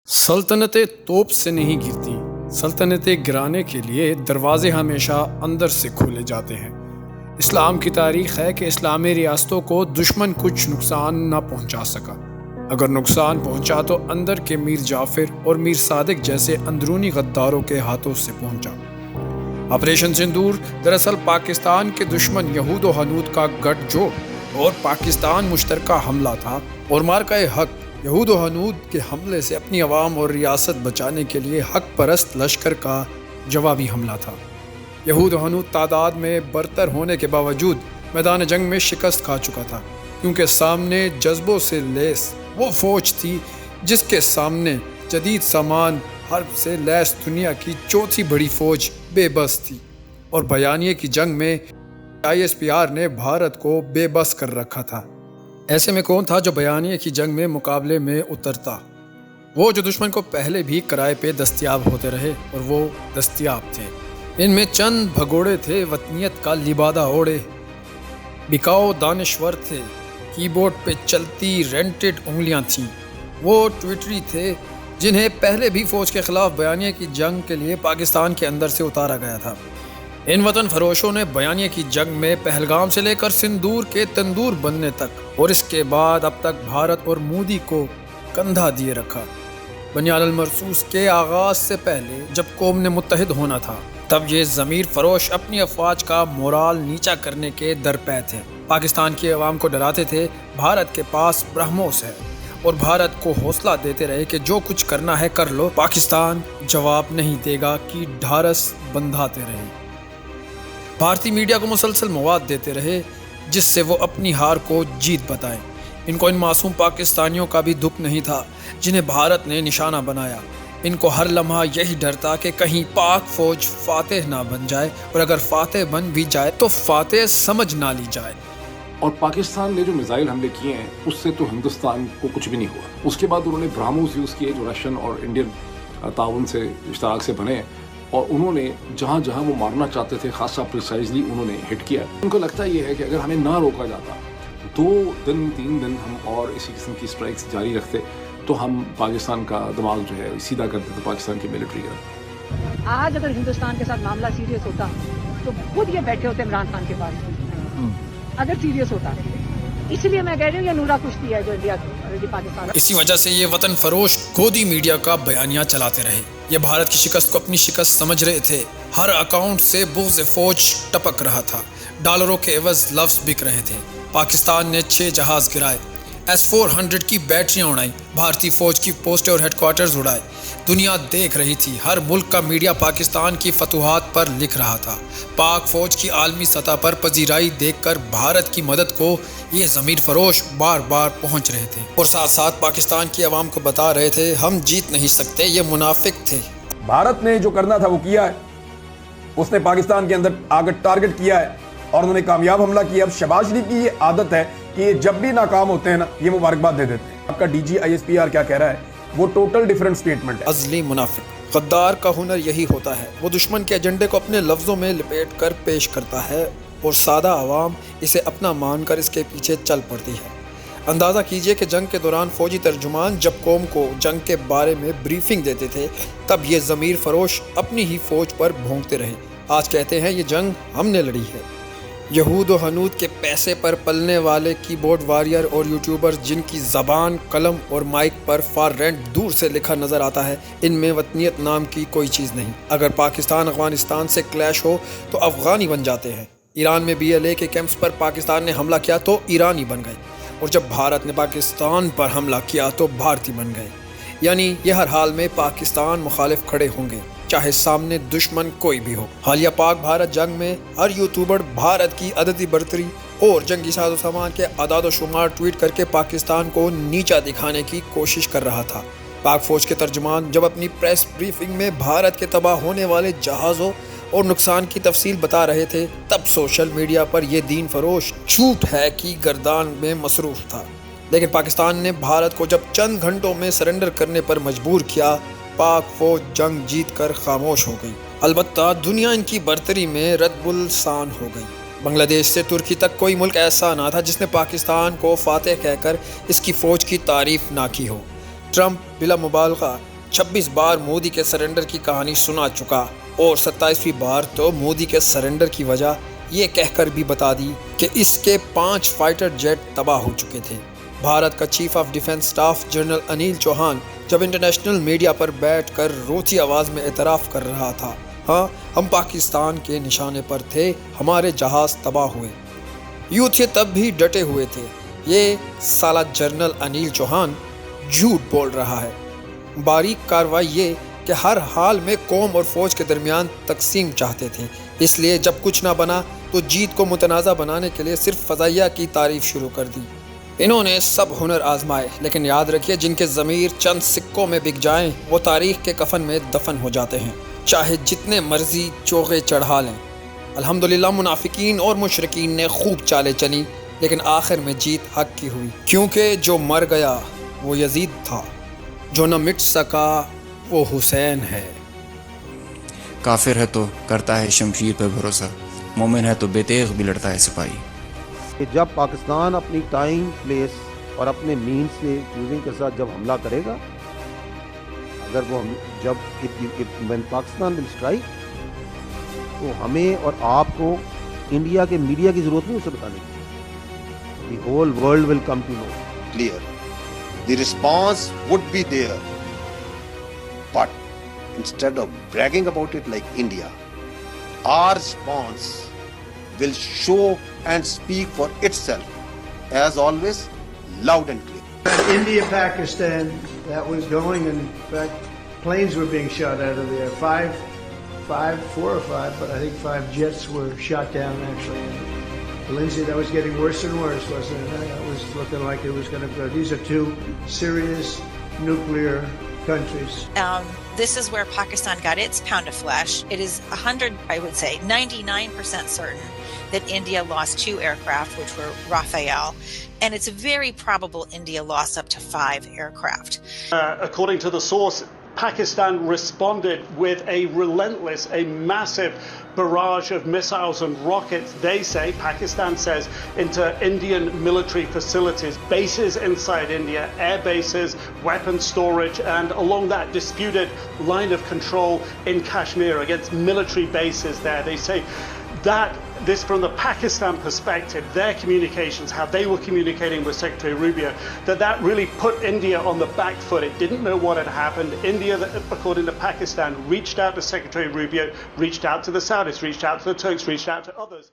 سلطنتیں توپ سے نہیں گرتی، سلطنتیں گرانے کے لیے دروازے ہمیشہ اندر سے کھولے جاتے ہیں۔ اسلام کی تاریخ ہے کہ اسلامی ریاستوں کو دشمن کچھ نقصان نہ پہنچا سکا۔ اگر نقصان پہنچا تو اندر کے میر جعفر اور میر صادق جیسے اندرونی غداروں کے ہاتھوں سے پہنچا۔ آپریشن سندور دراصل پاکستان کے دشمن یہود و ہنود کا گٹھ جوڑ اور پاکستان مشترکہ حملہ تھا، اور مارکہ حق یہود و ہنود کے حملے سے اپنی عوام اور ریاست بچانے کے لیے حق پرست لشکر کا جوابی حملہ تھا۔ یہود و ہنود تعداد میں برتر ہونے کے باوجود میدان جنگ میں شکست کھا چکا تھا، کیونکہ سامنے جذبوں سے لیس وہ فوج تھی جس کے سامنے جدید سامان حرب سے لیس دنیا کی چوتھی بڑی فوج بے بس تھی، اور بیانیے کی جنگ میں ISPR نے بھارت کو بے بس کر رکھا تھا۔ ایسے میں کون تھا جو بیانیے کی جنگ میں مقابلے میں اترتا؟ وہ جو دشمن کو پہلے بھی کرائے پہ دستیاب ہوتے رہے، اور وہ دستیاب تھے۔ ان میں چند بھگوڑے تھے وطنیت کا لبادہ اوڑے، بکاؤ دانشور تھے، کی بورڈ پہ چلتی رینٹڈ انگلیاں تھیں۔ وہ ٹویٹری تھے جنہیں پہلے بھی فوج کے خلاف بیانیے کی جنگ کے لیے پاکستان کے اندر سے اتارا گیا تھا۔ ان وطن فروشوں نے بیانیے کی جنگ میں پہلگام سے لے کر سندور کے تندور بننے تک، اور اس کے بعد اب تک بھارت اور مودی کو کندھا دیے رکھا۔ بنیاد المرصوص کے آغاز سے پہلے جب قوم نے متحد ہونا تھا، تب یہ ضمیر فروش اپنی افواج کا مورال نیچا کرنے کے درپے تھے۔ پاکستان کی عوام کو ڈراتے تھے بھارت کے پاس برہموس ہے، اور بھارت کو حوصلہ دیتے رہے کہ جو کچھ کرنا ہے کر لو، پاکستان جواب نہیں دے گا کی ڈھارس بندھاتے رہے۔ بھارتی میڈیا کو مسلسل مواد دیتے رہے جس سے وہ اپنی ہار کو جیت بتائیں۔ ان کو ان معصوم پاکستانیوں کا بھی دکھ نہیں تھا جنہیں بھارت نے نشانہ بنایا۔ ان کو ہر لمحہ یہی ڈر تھا کہ کہیں پاک فوج فاتح نہ بن جائے، اور اگر فاتح بن بھی جائے تو فاتح سمجھ نہ لی جائے۔ اور پاکستان نے جو میزائل حملے کیے ہیں اس سے تو ہندوستان کو کچھ بھی نہیں ہوا۔ اس کے بعد انہوں نے برہموس یوز کیے جو رشین اور انڈین تعاون سے اشتراک سے بنے، اور انہوں نے جہاں جہاں وہ مارنا چاہتے تھے خاصا پریسائزلی انہوں نے ہٹ کیا۔ ان کو لگتا یہ ہے کہ اگر ہمیں نہ روکا جاتا، 2 دن 3 دن ہم اور اسی قسم کی اسٹرائکس جاری رکھتے تو ہم پاکستان کا دماغ جو ہے سیدھا کرتے تو پاکستان کی ملٹری کا۔ آج اگر ہندوستان کے ساتھ معاملہ سیریس ہوتا تو خود یہ بیٹھے ہوتے عمران خان کے پاس، اگر سیریس ہوتا۔ اس لیے میں کہہ رہی ہوں یہ نورا کشتی ہے جو انڈیا کی پاکستان۔ اسی وجہ سے یہ وطن فروش گودی میڈیا کا بیانیہ چلاتے رہے۔ یہ بھارت کی شکست کو اپنی شکست سمجھ رہے تھے۔ ہر اکاؤنٹ سے بغض فوج ٹپک رہا تھا، ڈالروں کے عوض لفظ بک رہے تھے۔ پاکستان نے 6 جہاز گرائے، S-400 کی بیٹریاں اڑائیں، بھارتی فوج کی پوسٹیں اور ہیڈ کوارٹرز اڑائے۔ دنیا دیکھ رہی تھی، ہر ملک کا میڈیا پاکستان کی فتوحات پر لکھ رہا تھا۔ پاک فوج کی عالمی سطح پر پذیرائی دیکھ کر بھارت کی مدد کو یہ ضمیر فروش بار بار پہنچ رہے تھے، اور ساتھ ساتھ پاکستان کی عوام کو بتا رہے تھے ہم جیت نہیں سکتے، یہ منافق تھے۔ بھارت نے جو کرنا تھا وہ کیا ہے، اس نے پاکستان کے اندر آگے ٹارگٹ کیا ہے اور انہوں نے کامیاب حملہ کیا۔ اب شہباز شریف کی یہ عادت ہے کہ یہ جب بھی ناکام ہوتے ہیں نا یہ مبارکباد دے دیتے ہیں۔ آپ کا DG ISPR کیا کہہ رہا ہے، وہ ٹوٹل ڈیفرنٹ سٹیٹمنٹ ہے۔ ازلی منافق غدار کا ہنر یہی ہوتا ہے، وہ دشمن کے ایجنڈے کو اپنے لفظوں میں لپیٹ کر پیش کرتا ہے، اور سادہ عوام اسے اپنا مان کر اس کے پیچھے چل پڑتی ہے۔ اندازہ کیجئے کہ جنگ کے دوران فوجی ترجمان جب قوم کو جنگ کے بارے میں بریفنگ دیتے تھے، تب یہ ضمیر فروش اپنی ہی فوج پر بھونکتے رہے۔ آج کہتے ہیں یہ جنگ ہم نے لڑی ہے۔ یہود و ہنود کے پیسے پر پلنے والے کی بورڈ واریر اور یوٹیوبرز جن کی زبان، قلم اور مائک پر فار رینٹ دور سے لکھا نظر آتا ہے، ان میں وطنیت نام کی کوئی چیز نہیں۔ اگر پاکستان افغانستان سے کلیش ہو تو افغانی بن جاتے ہیں۔ ایران میں BLA کے کیمپس پر پاکستان نے حملہ کیا تو ایرانی بن گئے، اور جب بھارت نے پاکستان پر حملہ کیا تو بھارتی بن گئے۔ یعنی یہ ہر حال میں پاکستان مخالف کھڑے ہوں گے، چاہے سامنے دشمن کوئی بھی ہو۔ حالیہ پاک بھارت جنگ میں ہر یوٹیوبر بھارت کی عددی برتری اور جنگی ساز و سامان کے اعداد و شمار ٹویٹ کر کے پاکستان کو نیچا دکھانے کی کوشش کر رہا تھا۔ پاک فوج کے ترجمان جب اپنی پریس بریفنگ میں بھارت کے تباہ ہونے والے جہازوں اور نقصان کی تفصیل بتا رہے تھے، تب سوشل میڈیا پر یہ دین فروش جھوٹ ہے کی گردان میں مصروف تھا۔ لیکن پاکستان نے بھارت کو جب چند گھنٹوں میں سرنڈر کرنے پر مجبور کیا، پاک فوج جنگ جیت کر خاموش ہو گئی۔ البتہ دنیا ان کی برتری میں رد السان ہو گئی۔ بنگلہ دیش سے ترکی تک کوئی ملک ایسا نہ تھا جس نے پاکستان کو فاتح کہہ کر اس کی فوج کی تعریف نہ کی ہو۔ ٹرمپ بلا مبالغہ 26 بار مودی کے سرنڈر کی کہانی سنا چکا اور 27ویں بار تو مودی کے سرنڈر کی وجہ یہ کہہ کر بھی بتا دی کہ اس کے 5 فائٹر جیٹ تباہ ہو چکے تھے۔ بھارت کا chief of defence staff general Anil Chauhan جب انٹرنیشنل میڈیا پر بیٹھ کر روتی آواز میں اعتراف کر رہا تھا، ہاں ہم پاکستان کے نشانے پر تھے، ہمارے جہاز تباہ ہوئے، یوتھ یہ تب بھی ڈٹے ہوئے تھے۔ یہ سالہ جنرل انیل چوہان جھوٹ بول رہا ہے۔ باریک کاروائی یہ کہ ہر حال میں قوم اور فوج کے درمیان تقسیم چاہتے تھے، اس لیے جب کچھ نہ بنا تو جیت کو متنازع بنانے کے لیے صرف فضائیہ کی تعریف شروع کر دی۔ انہوں نے سب ہنر آزمائے، لیکن یاد رکھیے جن کے ضمیر چند سکوں میں بک جائیں وہ تاریخ کے کفن میں دفن ہو جاتے ہیں، چاہے جتنے مرضی چوغے چڑھا لیں۔ الحمدللہ منافقین اور مشرکین نے خوب چالیں چلی، لیکن آخر میں جیت حق کی ہوئی، کیونکہ جو مر گیا وہ یزید تھا، جو نہ مٹ سکا وہ حسین ہے۔ کافر ہے تو کرتا ہے شمشیر پہ بھروسہ، مومن ہے تو بے تیغ بھی لڑتا ہے سپاہی۔ کہ جب پاکستان اپنی ٹائم پلیس اور اپنے مین سے چوزنگ کے ساتھ جب حملہ کرے گا، اگر وہ when پاکستان ول اسٹرائک، تو ہمیں اور آپ کو انڈیا کے میڈیا کی ضرورت نہیں اسے بتانے کی۔ The whole world will come to know. Clear. The response would be there. But instead of bragging about it like India, our response will show and speak for itself, as always, loud and clear. India, Pakistan, that was going, and in fact, planes were being shot out of there. Four or five, but I think 5 jets were shot down actually. Lindsay, that was getting worse and worse, wasn't it? That was looking like it was going to go. These are 2 serious nuclear countries. This is where Pakistan got its pound of flesh. It is 99% certain that India lost 2 aircraft, which were Rafale, and it's very probable India lost up to 5 aircraft. According to the source, Pakistan responded with a relentless, a massive barrage of missiles and rockets, they say, Pakistan says, into Indian military facilities, bases inside India, air bases, weapon storage, and along that disputed line of control in Kashmir against military bases there. They say that this, from the Pakistan perspective, their communications, how they were communicating with Secretary Rubio, that really put India on the back foot. It didn't know what had happened. India, according to Pakistan, reached out to Secretary Rubio, reached out to the Saudis, reached out to the Turks, reached out to others.